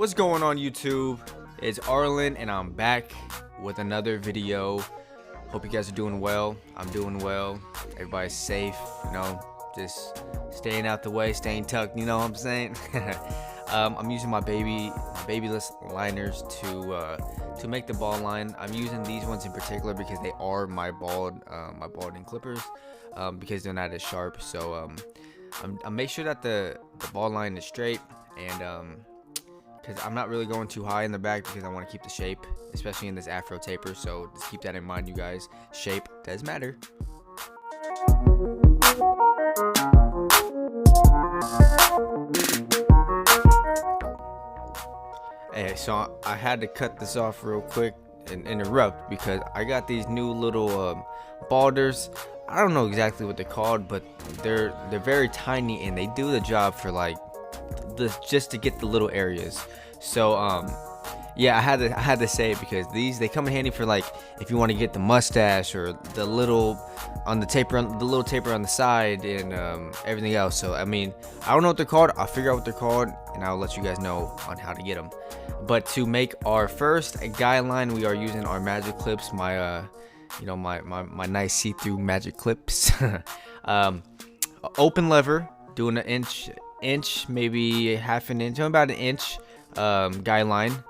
What's going on, YouTube? It's Arlen and I'm back with another video. Hope you guys are doing well. I'm doing well. Everybody's safe, just staying out the way, staying tucked, you know what I'm saying? I'm using my babyless liners to make the bald line. I'm using these ones in particular because they are my balding clippers, because they're not as sharp. So I'm make sure that the bald line is straight, and because I'm not really going too high in the back because I want to keep the shape, especially in this afro taper. So just keep that in mind, you guys. Shape does matter. Hey, so I had to cut this off real quick and interrupt because I got these new little balders. I don't know exactly what they're called, but they're very tiny and they do the job for like just to get the little areas. So yeah, I had to say it because they come in handy for like if you want to get the mustache or the little taper on the side and everything else. So I mean, I don't know what they're called. I'll figure out what they're called and I'll let you guys know on how to get them. But to make our first guideline, we are using our magic clips, my my nice see-through magic clips. Open lever, doing an inch, maybe half an inch, about an inch guideline,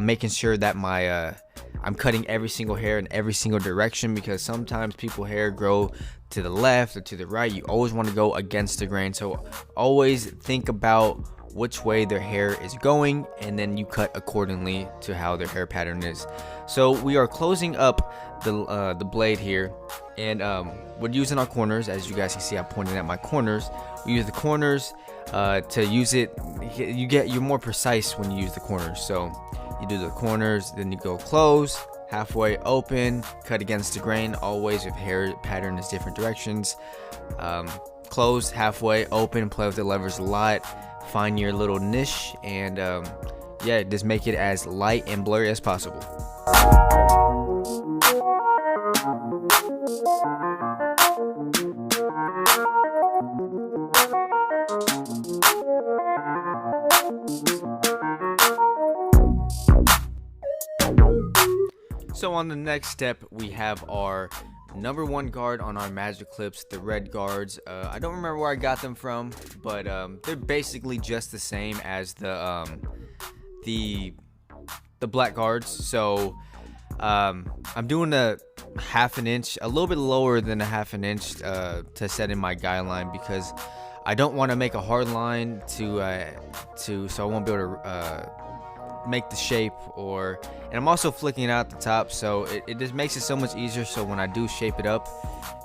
making sure that I'm cutting every single hair in every single direction, because sometimes people hair grow to the left or to the right. You always want to go against the grain, so always think about which way their hair is going, and then you cut accordingly to how their hair pattern is. So we are closing up the blade here, and we're using our corners. As you guys can see, I'm pointing at my corners. We use the corners to use it. You're more precise when you use the corners. So you do the corners, then you go close, halfway open, cut against the grain, always if hair pattern is different directions. Close, halfway open, play with the levers a lot, find your little niche, and yeah, just make it as light and blurry as possible. So on the next step, we have our number one guard on our magic clips, the red guards. I don't remember where I got them from, but they're basically just the same as the black guards. So I'm doing a half an inch, a little bit lower than a half an inch to set in my guideline, because I don't want to make a hard line so I won't be able to make the shape, and I'm also flicking it out the top, so it just makes it so much easier. So when I do shape it up,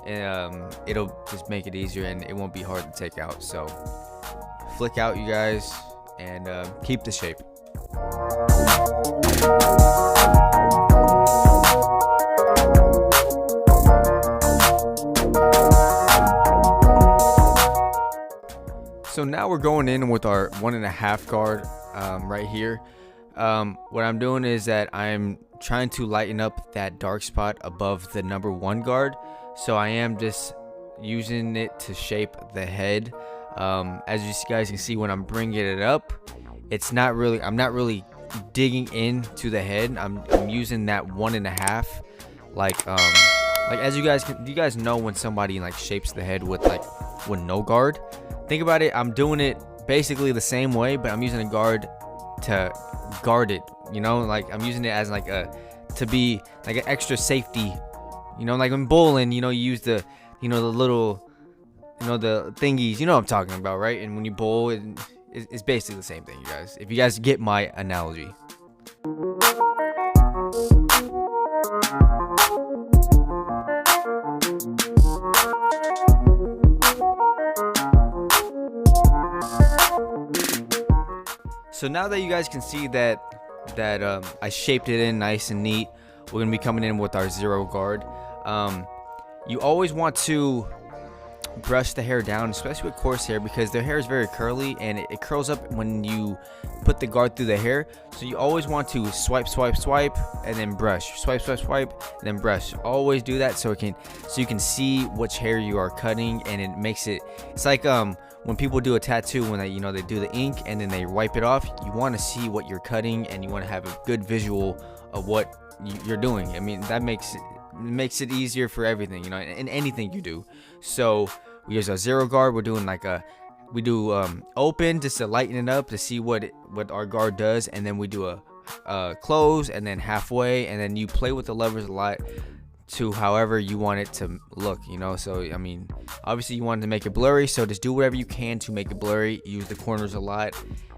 it'll just make it easier and it won't be hard to take out. So flick out, you guys, and keep the shape. So now we're going in with our 1.5 guard right here. What I'm doing is that I'm trying to lighten up that dark spot above the number one guard. So I am just using it to shape the head. As you guys can see, when I'm bringing it up, I'm not really digging into the head. I'm using that 1.5, like as you guys know, when somebody like shapes the head with no guard. Think about it. I'm doing it basically the same way, but I'm using a guard to guard it, like I'm using it as to be like an extra safety, like when bowling, you use the little the thingies, what I'm talking about, right? And when you bowl, it's basically the same thing, you guys, if you guys get my analogy. So now that you guys can see that I shaped it in nice and neat, we're gonna be coming in with our 0 guard. You always want to brush the hair down, especially with coarse hair, because their hair is very curly and it curls up when you put the guard through the hair. So you always want to swipe, swipe, swipe, and then brush, swipe, swipe, swipe, and then brush. Always do that so you can see which hair you are cutting, and it makes it. It's like when people do a tattoo, when they do the ink and then they wipe it off. You want to see what you're cutting, and you want to have a good visual of what you're doing. I mean, that makes it easier for everything, in anything you do. So we use a zero guard. We're doing we do open just to lighten it up to see what our guard does, and then we do a close, and then halfway, and then you play with the levers a lot to however you want it to look, So I mean, obviously you want to make it blurry, so just do whatever you can to make it blurry. Use the corners a lot,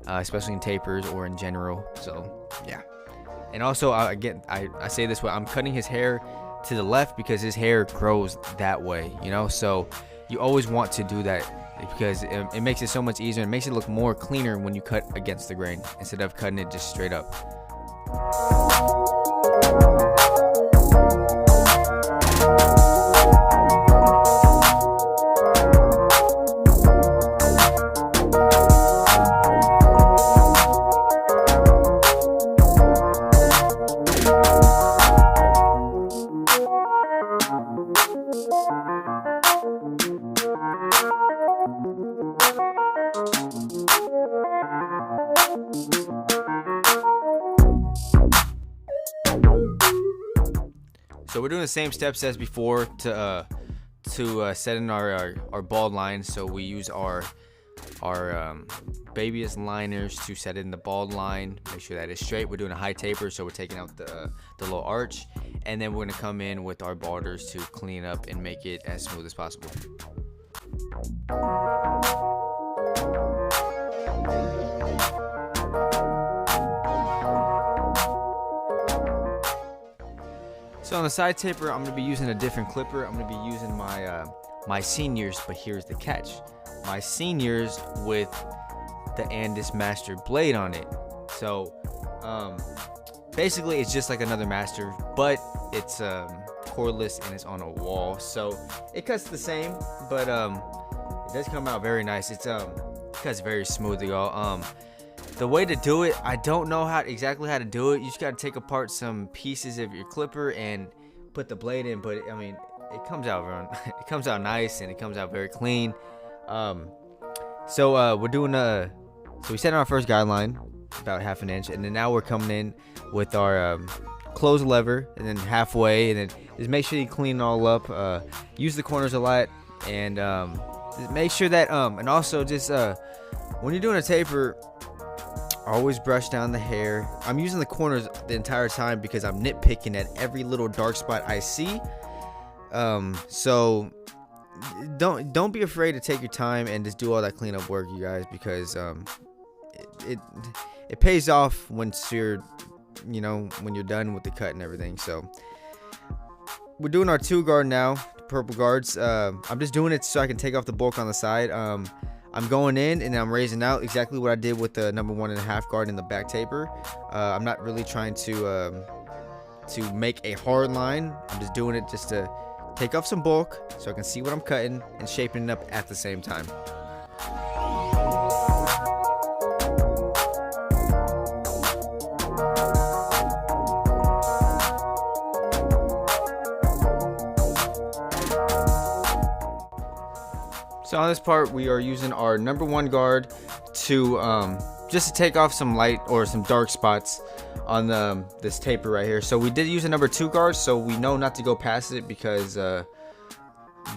especially in tapers or in general. So yeah. And also, again, I say this way, I'm cutting his hair to the left because his hair grows that way, so you always want to do that because it makes it so much easier. It makes it look more cleaner when you cut against the grain instead of cutting it just straight up. So we're doing the same steps as before to set in our bald line. So we use our babyish liners to set in the bald line. Make sure that is straight. We're doing a high taper, so we're taking out the little arch, and then we're gonna come in with our balders to clean up and make it as smooth as possible. So on the side taper, I'm going to be using a different clipper. I'm going to be using my seniors, but here's the catch. My seniors with the Andis Master blade on it. So basically it's just like another Master, but it's cordless and it's on a wall. So it cuts the same, but it does come out very nice. It cuts very smooth, y'all. The way to do it, I don't know exactly how to do it. You just got to take apart some pieces of your clipper and put the blade in, but I mean, it comes out it comes out nice, and it comes out very clean. So we're doing so we set our first guideline about 1/2 inch, and then now we're coming in with our close lever, and then halfway, and then just make sure you clean it all up. Use the corners a lot, and just make sure that and also just when you're doing a taper, always brush down the hair. I'm using the corners the entire time because I'm nitpicking at every little dark spot I see. So don't be afraid to take your time and just do all that cleanup work, you guys, because it pays off once you're when you're done with the cut and everything. So we're doing our 2 guard now, purple guards. I'm just doing it so I can take off the bulk on the side. I'm going in and I'm raising out exactly what I did with the number 1.5 guard in the back taper. I'm not really trying to make a hard line. I'm just doing it just to take off some bulk so I can see what I'm cutting and shaping it up at the same time. So on this part, we are using our number 1 guard to just to take off some light or some dark spots on this taper right here. So we did use a number 2 guard, so we know not to go past it because the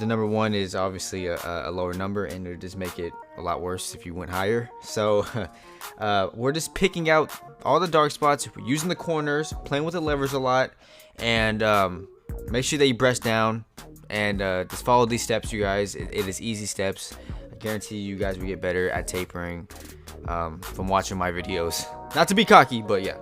number 1 is obviously a lower number, and it would just make it a lot worse if you went higher. So we're just picking out all the dark spots, using the corners, playing with the levers a lot, and make sure that you brush down. And just follow these steps, you guys. It is easy steps. I guarantee you guys will get better at tapering from watching my videos. Not to be cocky, but yeah.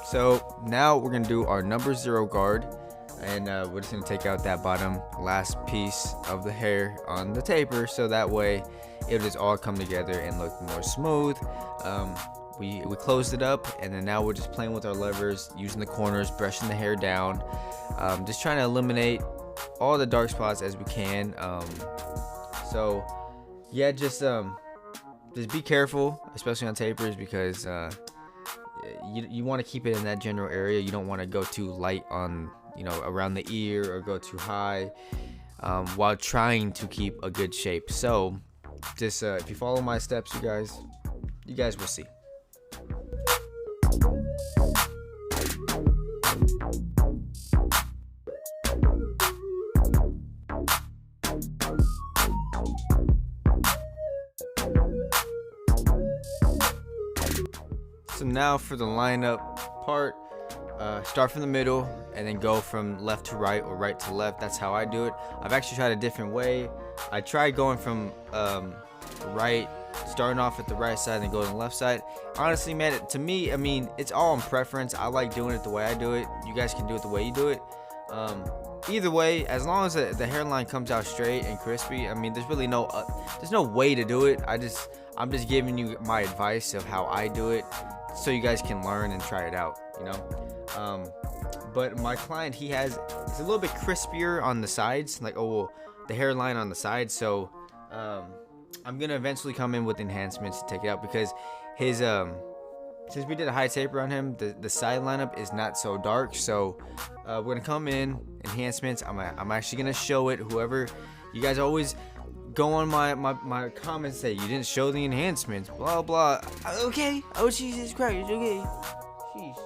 So now we're gonna do our number 0 guard, and we're just gonna take out that bottom last piece of the hair on the taper, so that way it'll just all come together and look more smooth. we closed it up, and then now we're just playing with our levers, using the corners, brushing the hair down, just trying to eliminate all the dark spots as we can. So yeah, just be careful, especially on tapers, because you want to keep it in that general area. You don't want to go too light on, you know, around the ear, or go too high, while trying to keep a good shape. So just if you follow my steps, you guys will see. So now for the lineup part, start from the middle and then go from left to right or right to left. That's how I do it. I've actually tried a different way. I tried going from right, starting off at the right side and going to the left side. Honestly, man, to me, I mean, it's all in preference. I like doing it the way I do it. You guys can do it the way you do it. Either way, as long as the hairline comes out straight and crispy, I mean, there's really there's no way to do it. I'm just giving you my advice of how I do it, so you guys can learn and try it out, you know. But my client, it's a little bit crispier on the sides, like the hairline on the side. So I'm gonna eventually come in with enhancements to take it out, because his since we did a high taper on him, the side lineup is not so dark. So we're gonna come in enhancements. I'm actually gonna show it. Whoever, you guys always go on my comments, say you didn't show the enhancements, blah blah. Okay, oh Jesus Christ, okay, sheesh.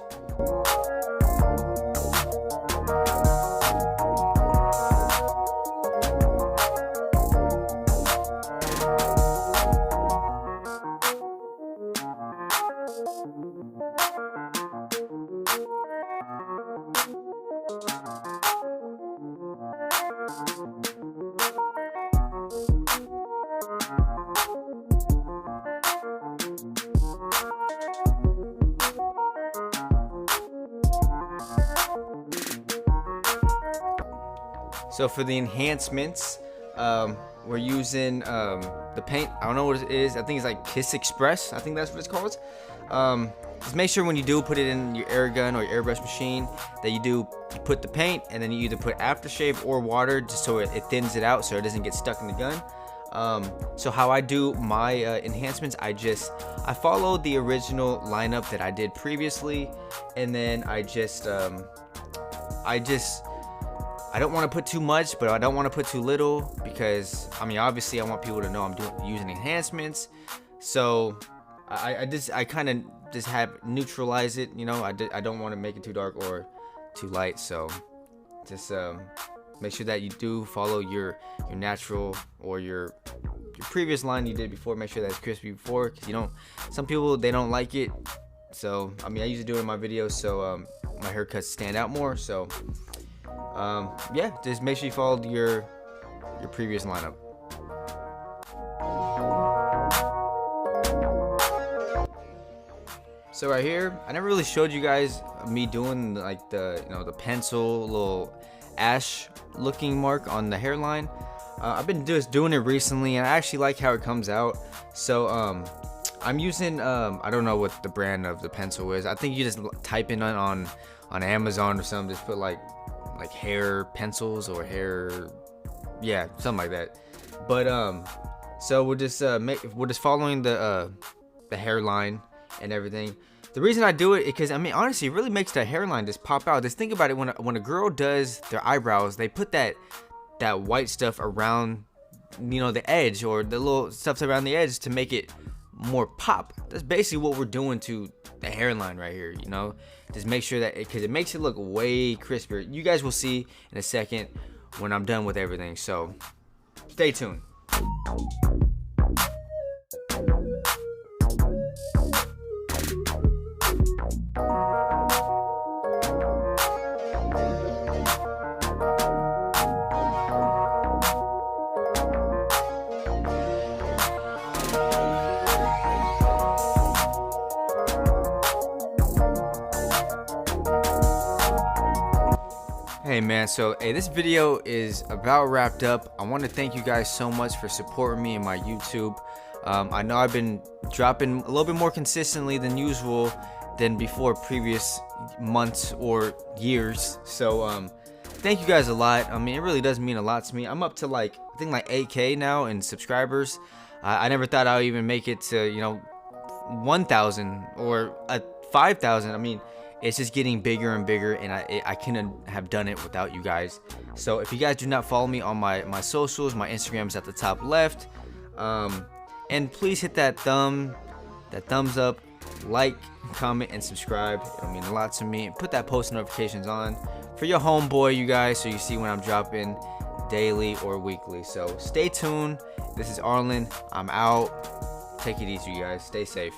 So for the enhancements, we're using the paint. I don't know what it is. I think it's like Kiss Express. I think that's what it's called. Just make sure when you do put it in your air gun or your airbrush machine that you put the paint, and then you either put aftershave or water, just so it thins it out so it doesn't get stuck in the gun. So how I do my enhancements, I follow the original lineup that I did previously, and then I don't want to put too much, but I don't want to put too little, because I mean, obviously I want people to know I'm using enhancements. So I kind of just have neutralize it, you know. I don't want to make it too dark or too light. So just make sure that you do follow your natural or your previous line you did before. Make sure that it's crispy before, because some people, they don't like it. So I mean, I usually do it in my videos so my haircuts stand out more. So yeah, just make sure you followed your previous lineup. So right here, I never really showed you guys me doing like the pencil little ash looking mark on the hairline. I've been just doing it recently, and I actually like how it comes out. So I'm using I don't know what the brand of the pencil is. I think you just type in on Amazon or something, just put like hair pencils or hair, yeah, something like that. But so we're just following the hairline and everything. The reason I do it is because, I mean, honestly, it really makes the hairline just pop out. Just think about it, when a girl does their eyebrows, they put that white stuff around, the edge, or the little stuff around the edge to make it more pop. That's basically what we're doing to the hairline right here, just make sure that because it makes it look way crispier. You guys will see in a second when I'm done with everything, so stay tuned. Hey man, so this video is about wrapped up. I want to thank you guys so much for supporting me in my YouTube. I know I've been dropping a little bit more consistently than usual than before previous months or years. So thank you guys a lot. I mean, it really does mean a lot to me. I'm up to like, I think like 8K now in subscribers. I never thought I would even make it to, you know, 1,000 or 5,000. I mean, it's just getting bigger and bigger, and I couldn't have done it without you guys. So if you guys do not follow me on my socials, my Instagram is at the top left. And please hit that thumbs up, like, comment, and subscribe. It'll mean a lot to me. And put that post notifications on for your homeboy, you guys, so you see when I'm dropping daily or weekly. So stay tuned. This is Arlen. I'm out. Take it easy, you guys. Stay safe.